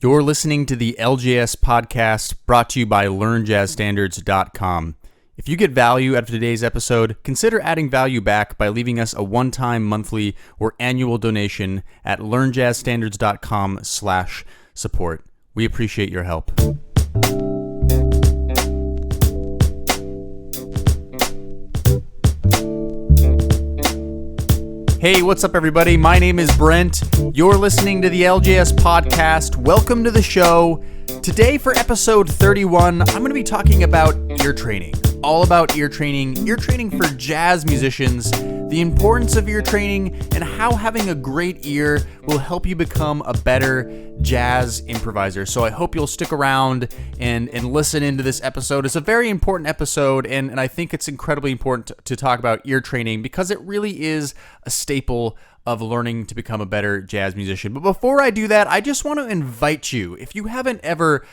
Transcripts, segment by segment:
You're listening to the LJS podcast brought to you by LearnJazzStandards.com. If you get value out of today's episode, consider adding value back by leaving us a one-time, monthly, or annual donation at LearnJazzStandards.com/support. We appreciate your help. Hey, what's up, everybody? My name is Brent. You're listening to the LJS podcast. Welcome to the show. Today, for episode 31, I'm going to be talking about ear training. All about ear training for jazz musicians, the importance of ear training, and how having a great ear will help you become a better jazz improviser. So I hope you'll stick around and listen into this episode. It's a very important episode, and I think it's incredibly important to talk about ear training because it really is a staple of learning to become a better jazz musician. But before I do that, I just want to invite you, if you haven't ever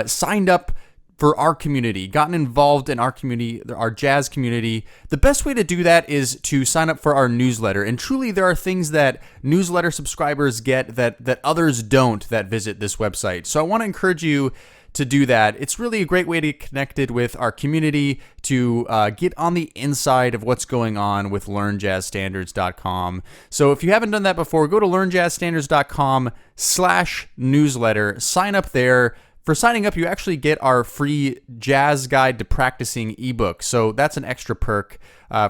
signed up for our community, gotten involved in our community, our jazz community, the best way to do that is to sign up for our newsletter. And truly, there are things that newsletter subscribers get that others don't that visit this website. So I want to encourage you to do that. It's really a great way to get connected with our community, to get on the inside of what's going on with LearnJazzStandards.com. So if you haven't done that before, go to LearnJazzStandards.com/newsletter, sign up there. For signing up, you actually get our free Jazz Guide to Practicing ebook. So that's an extra perk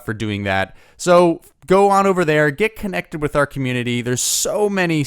for doing that. So go on over there, get connected with our community. There's so many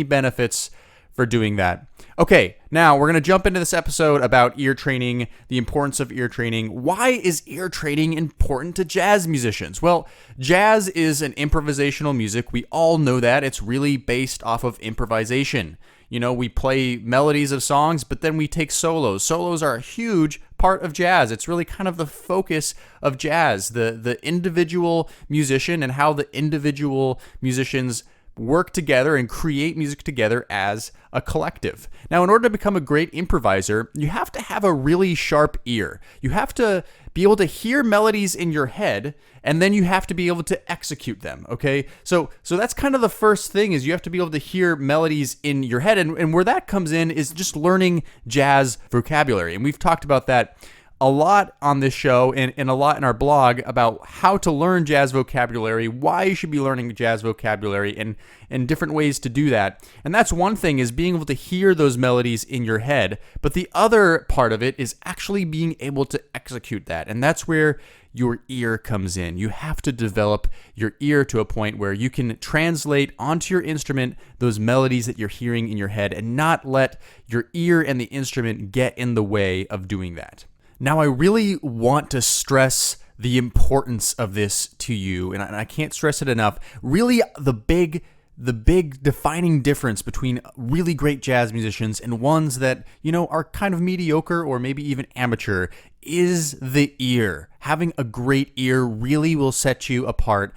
benefits for doing that. Okay, now we're going to jump into this episode about ear training, the importance of ear training. Why is ear training important to jazz musicians? Well, jazz is an improvisational music. We all know that. It's really based off of improvisation. You know, we play melodies of songs, but then we take solos. Solos are a huge part of jazz. It's really kind of the focus of jazz, the individual musician and how the individual musicians work together and create music together as a collective. Now, in order to become a great improviser, you have to have a really sharp ear. You have to be able to hear melodies in your head, and then you have to be able to execute them, okay? So that's kind of the first thing, is you have to be able to hear melodies in your head, and where that comes in is just learning jazz vocabulary. And we've talked about that a lot on this show and a lot in our blog about how to learn jazz vocabulary, why you should be learning jazz vocabulary, and different ways to do that. And that's one thing, is being able to hear those melodies in your head. But the other part of it is actually being able to execute that. And that's where your ear comes in. You have to develop your ear to a point where you can translate onto your instrument those melodies that you're hearing in your head and not let your ear and the instrument get in the way of doing that. Now, I really want to stress the importance of this to you, and I can't stress it enough. Really, the big defining difference between really great jazz musicians and ones that, you know, are kind of mediocre or maybe even amateur is the ear. Having a great ear really will set you apart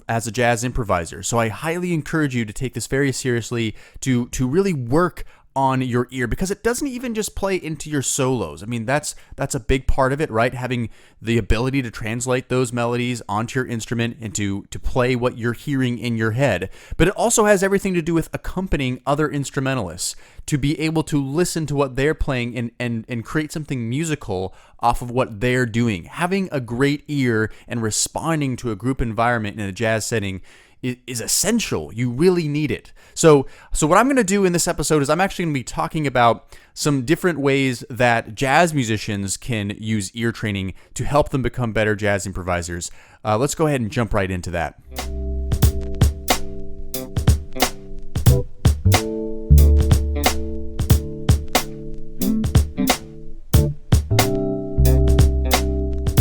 as a jazz improviser. So I highly encourage you to take this very seriously, to really work on your ear, because it doesn't even just play into your solos. I mean, that's a big part of it, right? Having the ability to translate those melodies onto your instrument and to play what you're hearing in your head. But it also has everything to do with accompanying other instrumentalists, to be able to listen to what they're playing and create something musical off of what they're doing. Having a great ear and responding to a group environment in a jazz setting is essential. You really need it. So what I'm going to do in this episode is I'm actually going to be talking about some different ways that jazz musicians can use ear training to help them become better jazz improvisers. Let's go ahead and jump right into that.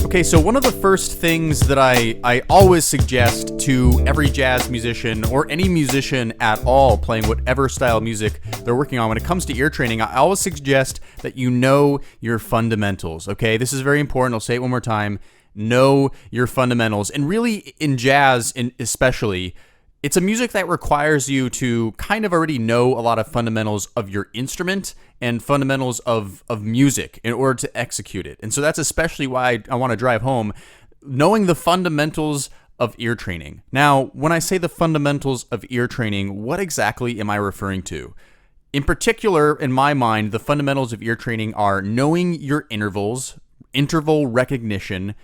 Okay, so one of the first things that I always suggest to every jazz musician or any musician at all playing whatever style of music they're working on when it comes to ear training, I always suggest that you know your fundamentals, okay? This is very important. I'll say it one more time. Know your fundamentals. And really, in jazz especially, it's a music that requires you to kind of already know a lot of fundamentals of your instrument and fundamentals of music in order to execute it. And so that's especially why I want to drive home knowing the fundamentals of ear training. Now, when I say the fundamentals of ear training, what exactly am I referring to? In particular, in my mind, the fundamentals of ear training are knowing your intervals, interval recognition,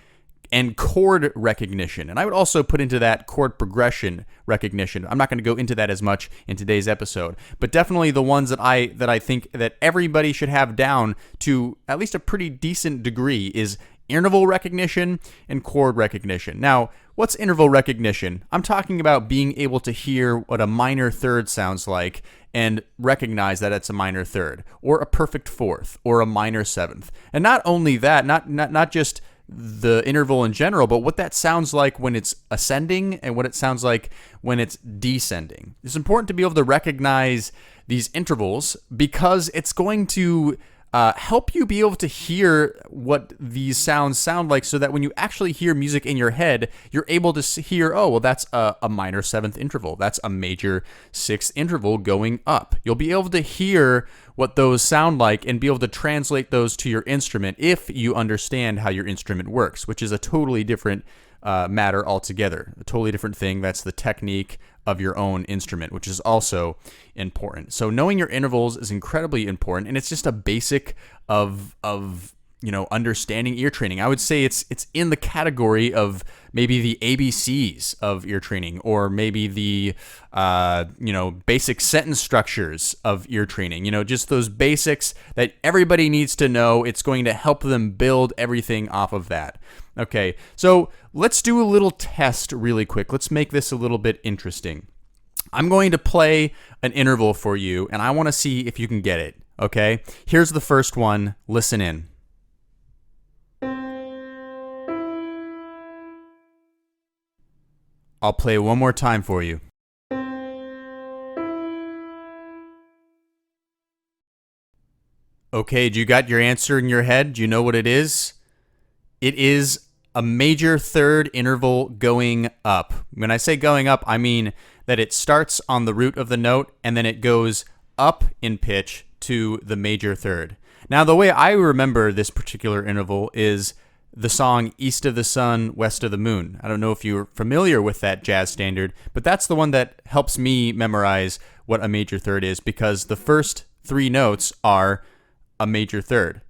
and chord recognition. And I would also put into that chord progression recognition. I'm not going to go into that as much in today's episode, but definitely the ones that I think that everybody should have down to at least a pretty decent degree is interval recognition and chord recognition. Now, what's interval recognition? I'm talking about being able to hear what a minor third sounds like and recognize that it's a minor third or a perfect fourth or a minor seventh. And not only that, not just the interval in general, but what that sounds like when it's ascending and what it sounds like when it's descending. It's important to be able to recognize these intervals because it's going to help you be able to hear what these sounds sound like so that when you actually hear music in your head, you're able to hear, oh, well, that's a minor seventh interval. That's a major sixth interval going up. You'll be able to hear what those sound like and be able to translate those to your instrument if you understand how your instrument works, which is a totally different matter altogether. A totally different thing. That's the technique of your own instrument, which is also important. So knowing your intervals is incredibly important, and it's just a basic of understanding ear training. I would say it's in the category of maybe the ABCs of ear training, or maybe the basic sentence structures of ear training. Just those basics that everybody needs to know. It's going to help them build everything off of that. Okay, so let's do a little test really quick. Let's make this a little bit interesting. I'm going to play an interval for you, and I want to see if you can get it. Okay, here's the first one. Listen in. I'll play it one more time for you. Okay, do you got your answer in your head? Do you know what it is? It is a major third interval going up. When I say going up, I mean that it starts on the root of the note and then it goes up in pitch to the major third. Now, the way I remember this particular interval is the song East of the Sun, West of the Moon. I don't know if you're familiar with that jazz standard, but that's the one that helps me memorize what a major third is because the first three notes are a major third.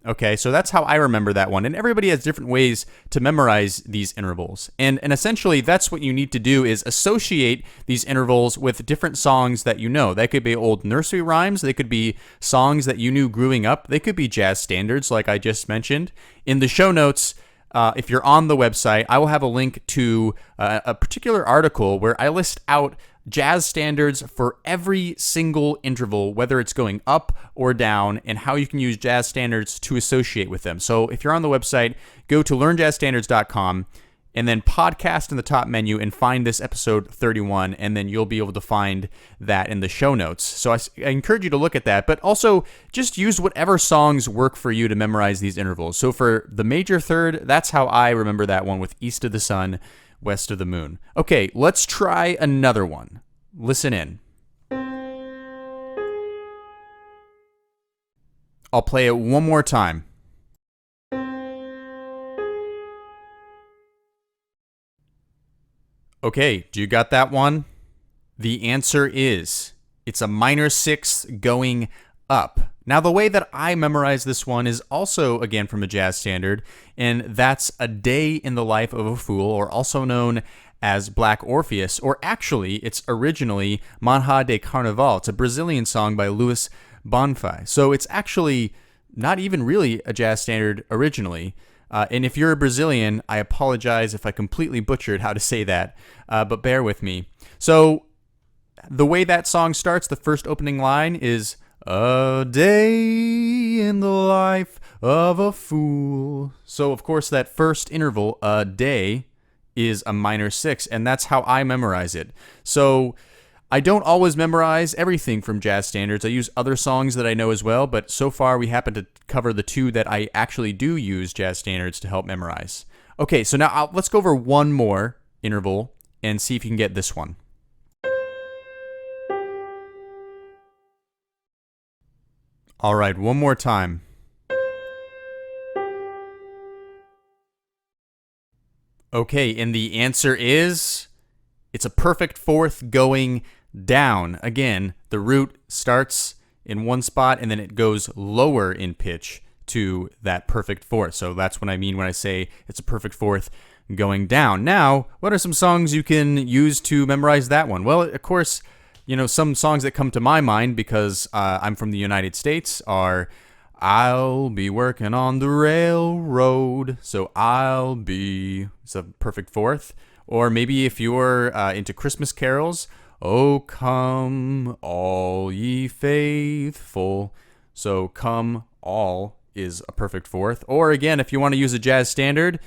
Okay, so that's how I remember that one. And everybody has different ways to memorize these intervals. And essentially, that's what you need to do is associate these intervals with different songs that you know. That could be old nursery rhymes. They could be songs that you knew growing up. They could be jazz standards, like I just mentioned. In the show notes, if you're on the website, I will have a link to a particular article where I list out jazz standards for every single interval, whether it's going up or down, and how you can use jazz standards to associate with them. So if you're on the website, go to learnjazzstandards.com and then podcast in the top menu and find this episode 31, and then you'll be able to find that in the show notes. So I encourage you to look at that, but also just use whatever songs work for you to memorize these intervals. So for the major third, that's how I remember that one with East of the Sun, West of the Moon. Okay, let's try another one. Listen in. I'll play it one more time. Okay, do you got that one? The answer is, it's a minor sixth going up. Now, the way that I memorize this one is also, again, from a jazz standard, and that's A Day in the Life of a Fool, or also known as Black Orpheus, or actually, it's originally Manhã de Carnaval. It's a Brazilian song by Luis Bonfim. So it's actually not even really a jazz standard originally. And if you're a Brazilian, I apologize if I completely butchered how to say that, but bear with me. So the way that song starts, the first opening line is, "A day in the life of a fool." So, of course, that first interval, a day, is a minor six, and that's how I memorize it. So I don't always memorize everything from jazz standards. I use other songs that I know as well, but so far we happen to cover the two that I actually do use jazz standards to help memorize. Okay, so now let's go over one more interval and see if you can get this one. All right, one more time. Okay, and the answer is, it's a perfect fourth going down. Again, the root starts in one spot and then it goes lower in pitch to that perfect fourth. So that's what I mean when I say it's a perfect fourth going down. Now, what are some songs you can use to memorize that one? Well, of course, some songs that come to my mind because I'm from the United States are I'll be working on the railroad, so it's a perfect fourth. Or maybe if you're into Christmas carols, oh, come all ye faithful, so come all is a perfect fourth. Or again, if you want to use a jazz standard,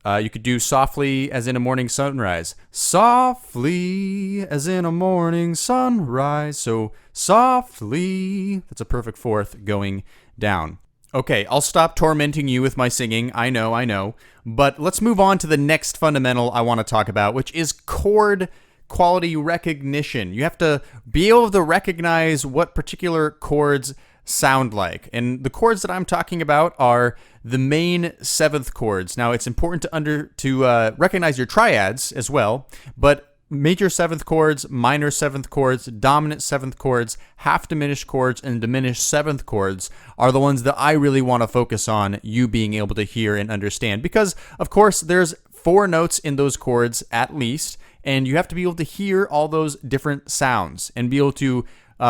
you could do softly as in a morning sunrise. Softly as in a morning sunrise. So softly, that's a perfect fourth going down. Okay, I'll stop tormenting you with my singing. I know. But let's move on to the next fundamental I want to talk about, which is chord quality recognition. You have to be able to recognize what particular chords sound like. And the chords that I'm talking about are the main seventh chords. Now, it's important to recognize your triads as well, but major seventh chords, minor seventh chords, dominant seventh chords, half diminished chords, and diminished seventh chords are the ones that I really want to focus on you being able to hear and understand. Because, of course, there's 4 notes in those chords at least, and you have to be able to hear all those different sounds and be able to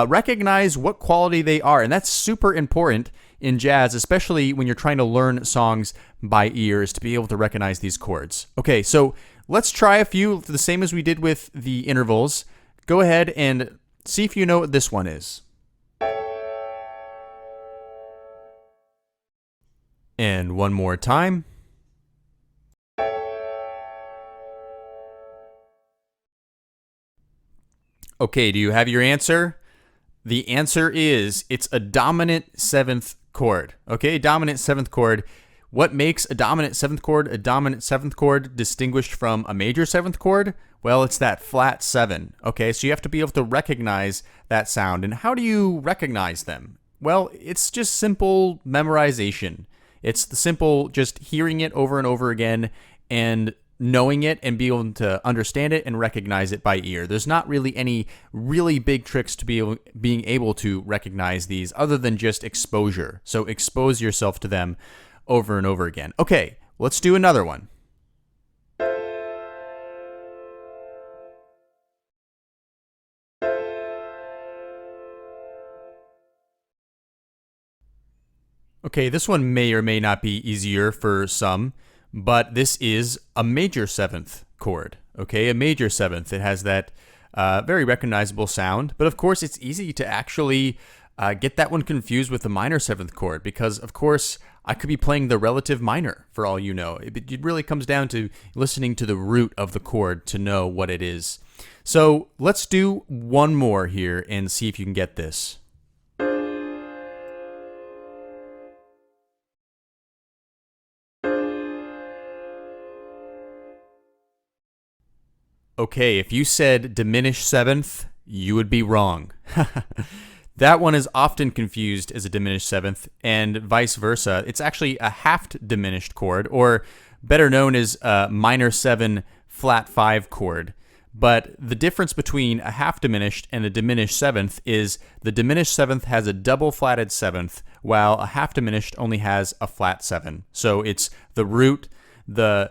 recognize what quality they are. And that's super important in jazz, especially when you're trying to learn songs by ears, to be able to recognize these chords. Okay, so let's try a few, the same as we did with the intervals. Go ahead and see if you know what this one is. And one more time. Okay, do you have your answer? The answer is it's a dominant seventh chord. Okay, dominant seventh chord. What makes a dominant seventh chord distinguished from a major seventh chord? Well, it's that flat 7. Okay, so you have to be able to recognize that sound. And how do you recognize them? Well, it's just simple memorization. It's the simple just hearing it over and over again and knowing it and being able to understand it and recognize it by ear. There's not really any really big tricks to being able to recognize these other than just exposure. So expose yourself to them over and over again. Okay, let's do another one. Okay, this one may or may not be easier for some, but this is a major seventh chord. Okay, a major seventh. It has that very recognizable sound, but of course it's easy to actually get that one confused with the minor seventh chord because, of course, I could be playing the relative minor for all you know. It really comes down to listening to the root of the chord to know what it is. So let's do one more here and see if you can get this. Okay, if you said diminished seventh, you would be wrong. That one is often confused as a diminished seventh, and vice versa. It's actually a half diminished chord, or better known as a minor 7 flat 5 chord. But the difference between a half diminished and a diminished seventh is the diminished seventh has a double flatted seventh, while a half diminished only has a flat 7. So it's the root, the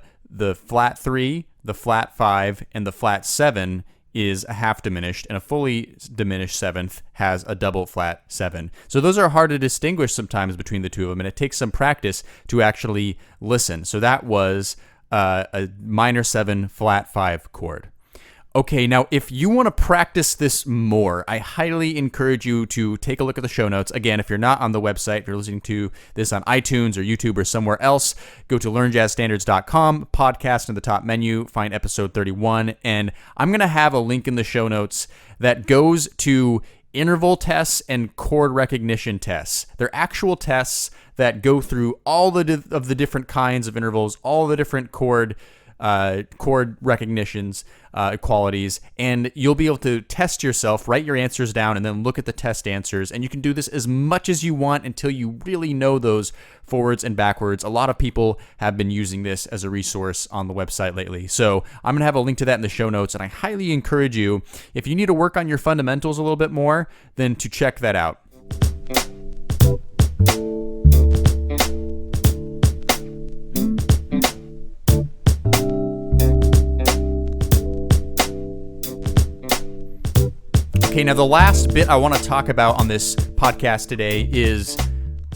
flat 3, the flat 5, and the flat 7 is a half diminished, and a fully diminished seventh has a double flat 7. So those are hard to distinguish sometimes between the two of them, and it takes some practice to actually listen. So that was a minor 7 flat 5 chord. Okay, now if you want to practice this more, I highly encourage you to take a look at the show notes. Again, if you're not on the website, if you're listening to this on iTunes or YouTube or somewhere else, go to learnjazzstandards.com, podcast in the top menu, find episode 31, and I'm going to have a link in the show notes that goes to interval tests and chord recognition tests. They're actual tests that go through all of the different kinds of intervals, all the different chord chord recognitions, qualities, and you'll be able to test yourself, write your answers down, and then look at the test answers. And you can do this as much as you want until you really know those forwards and backwards. A lot of people have been using this as a resource on the website lately. So I'm going to have a link to that in the show notes, and I highly encourage you, if you need to work on your fundamentals a little bit more, then to check that out. Okay, now the last bit I want to talk about on this podcast today is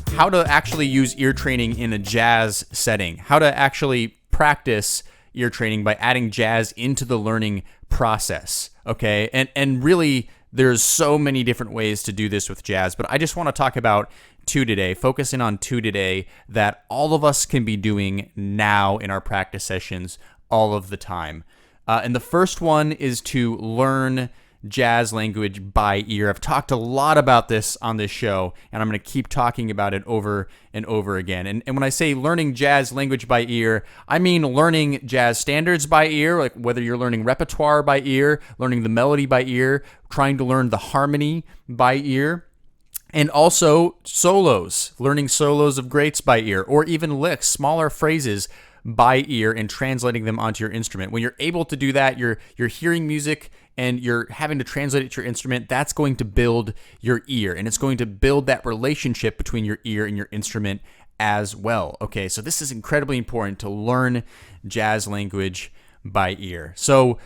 how to actually use ear training in a jazz setting, how to actually practice ear training by adding jazz into the learning process, okay? And really, there's so many different ways to do this with jazz, but I just want to talk about two today, focusing on two today that all of us can be doing now in our practice sessions all of the time. And the first one is to learn jazz language by ear. I've talked a lot about this on this show, and I'm going to keep talking about it over and over again. And when I say learning jazz language by ear, I mean learning jazz standards by ear, like whether you're learning repertoire by ear, learning the melody by ear, trying to learn the harmony by ear, and also solos, learning solos of greats by ear, or even licks, smaller phrases by ear, and translating them onto your instrument. When you're able to do that, you're hearing music and you're having to translate it to your instrument. That's going to build your ear, and it's going to build that relationship between your ear and your instrument as well. Okay, so this is incredibly important to learn jazz language by ear. So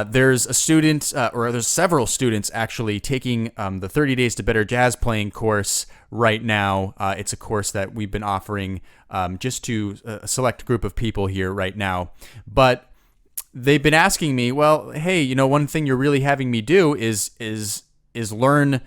there's a student, or there's several students actually taking the 30 Days to Better Jazz Playing course right now. It's a course that we've been offering just to a select group of people here right now. But they've been asking me, well, hey, one thing you're really having me do is learn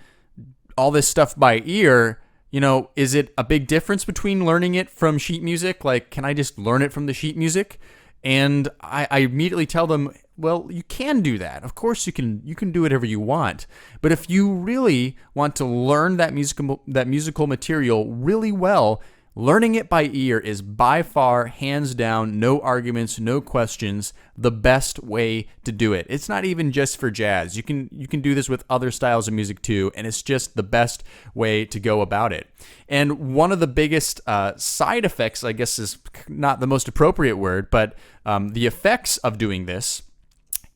all this stuff by ear. Is it a big difference between learning it from sheet music? Like, can I just learn it from the sheet music? And I immediately tell them, well, you can do that. Of course you can do whatever you want. But if you really want to learn that musical material really well, learning it by ear is by far, hands down, no arguments, no questions, the best way to do it. It's not even just for jazz. You can do this with other styles of music too, and it's just the best way to go about it. And one of the biggest side effects, I guess is not the most appropriate word, but the effects of doing this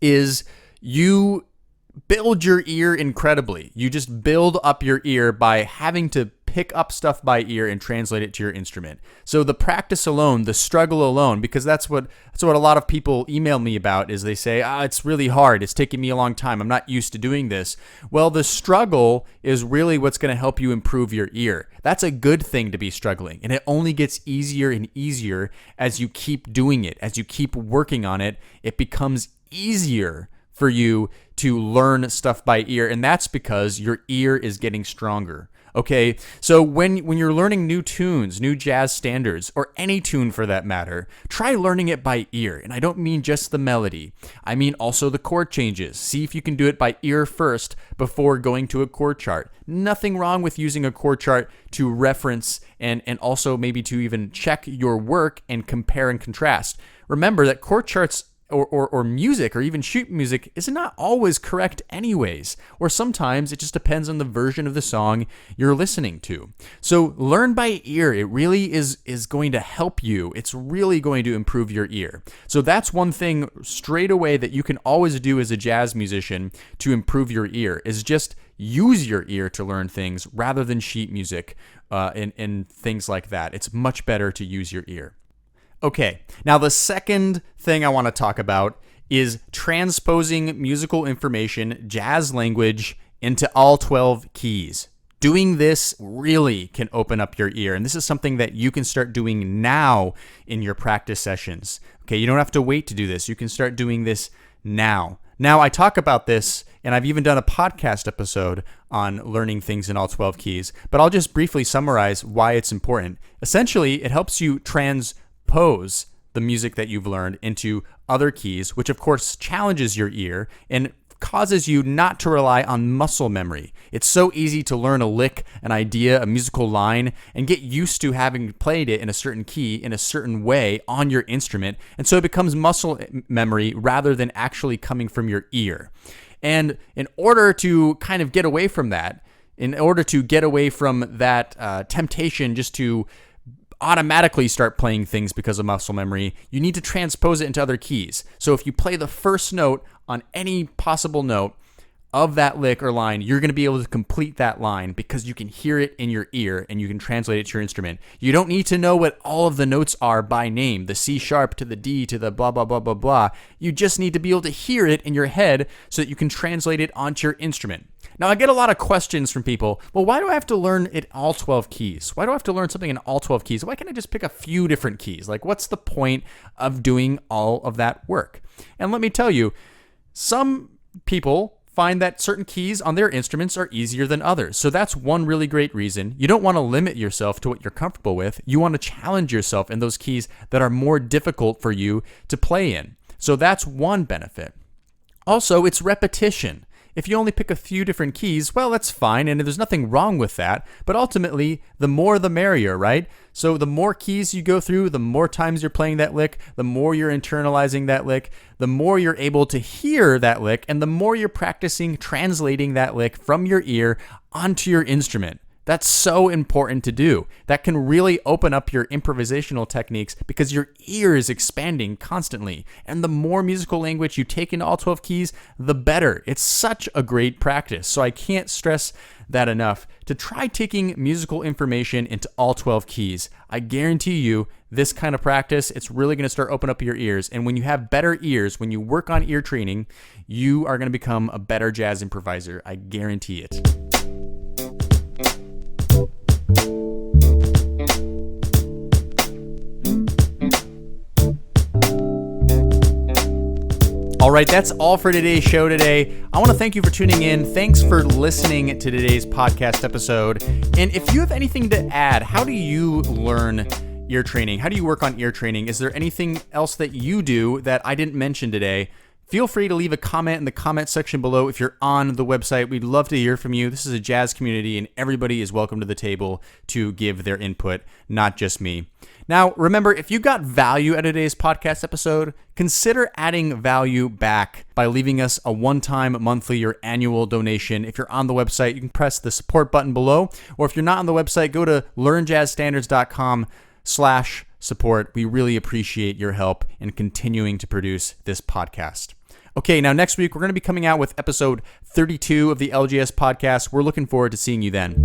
is you build your ear incredibly. You just build up your ear by having to pick up stuff by ear and translate it to your instrument. So the practice alone, the struggle alone, because that's what a lot of people email me about, is they say, it's really hard. It's taking me a long time. I'm not used to doing this. Well, the struggle is really what's going to help you improve your ear. That's a good thing to be struggling. And it only gets easier and easier as you keep doing it. As you keep working on it, it becomes easier for you to learn stuff by ear. And that's because your ear is getting stronger. Okay, so when you're learning new tunes, new jazz standards, or any tune for that matter, try learning it by ear. And I don't mean just the melody. I mean also the chord changes. See if you can do it by ear first before going to a chord chart. Nothing wrong with using a chord chart to reference and also maybe to even check your work and compare and contrast. Remember that chord charts or music, or even sheet music, is not always correct anyways, or sometimes it just depends on the version of the song you're listening to. So learn by ear. It really is going to help you. It's really going to improve your ear. So that's one thing straight away that you can always do as a jazz musician to improve your ear, is just use your ear to learn things rather than sheet music and things like that. It's much better to use your ear. Okay, now the second thing I want to talk about is transposing musical information, jazz language, into all 12 keys. Doing this really can open up your ear, and this is something that you can start doing now in your practice sessions. Okay, you don't have to wait to do this. You can start doing this now. Now, I talk about this, and I've even done a podcast episode on learning things in all 12 keys, but I'll just briefly summarize why it's important. Essentially, it helps you transpose the music that you've learned into other keys, which of course challenges your ear and causes you not to rely on muscle memory. It's so easy to learn a lick, an idea, a musical line, and get used to having played it in a certain key in a certain way on your instrument, and so it becomes muscle memory rather than actually coming from your ear. And in order to kind of get away from that, temptation just to automatically start playing things because of muscle memory, you need to transpose it into other keys. So if you play the first note on any possible note of that lick or line, you're going to be able to complete that line because you can hear it in your ear and you can translate it to your instrument. You don't need to know what all of the notes are by name, the C sharp to the D to the blah, blah, blah, blah, blah. You just need to be able to hear it in your head so that you can translate it onto your instrument. Now, I get a lot of questions from people. Well, why do I have to learn it all 12 keys? Why do I have to learn something in all 12 keys? Why can't I just pick a few different keys? Like, what's the point of doing all of that work? And let me tell you, some people find that certain keys on their instruments are easier than others. So that's one really great reason. You don't want to limit yourself to what you're comfortable with. You want to challenge yourself in those keys that are more difficult for you to play in. So that's one benefit. Also, it's repetition. If you only pick a few different keys, well, that's fine, and there's nothing wrong with that, but ultimately, the more the merrier, right? So the more keys you go through, the more times you're playing that lick, the more you're internalizing that lick, the more you're able to hear that lick, and the more you're practicing translating that lick from your ear onto your instrument. That's so important to do. That can really open up your improvisational techniques because your ear is expanding constantly. And the more musical language you take into all 12 keys, the better. It's such a great practice. So I can't stress that enough. To try taking musical information into all 12 keys, I guarantee you this kind of practice, it's really going to start opening up your ears. And when you have better ears, when you work on ear training, you are going to become a better jazz improviser. I guarantee it. All right, that's all for today's show today. I want to thank you for tuning in. Thanks for listening to today's podcast episode. And if you have anything to add, how do you learn ear training? How do you work on ear training? Is there anything else that you do that I didn't mention today? Feel free to leave a comment in the comment section below if you're on the website. We'd love to hear from you. This is a jazz community, and everybody is welcome to the table to give their input, not just me. Now, remember, if you got value out of today's podcast episode, consider adding value back by leaving us a one-time, monthly, or annual donation. If you're on the website, you can press the support button below, or if you're not on the website, go to learnjazzstandards.com/support. We really appreciate your help in continuing to produce this podcast. Okay, now next week, we're going to be coming out with episode 32 of the LJS podcast. We're looking forward to seeing you then.